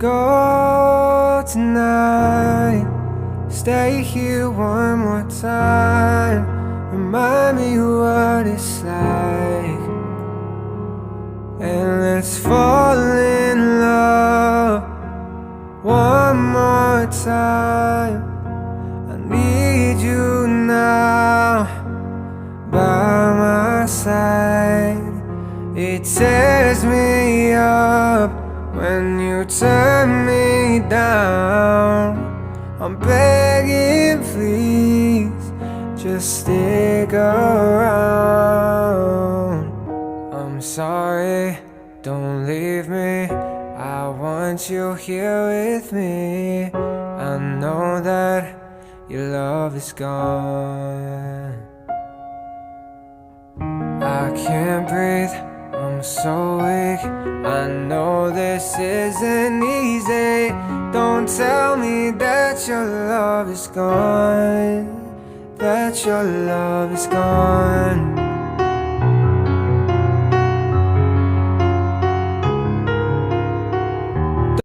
go tonight. Stay here one more time. Remind me what it's like, and let's fall in love one more time. I need you now by my side. It tears me up when you turn me down. I'm begging, please, just stick around. I'm sorry, don't leave me. I want you here with me. I know that your love is gone. I can't breathe, I'm so weak. I know this isn't easy. Don't tell me that your love is gone, that your love is gone.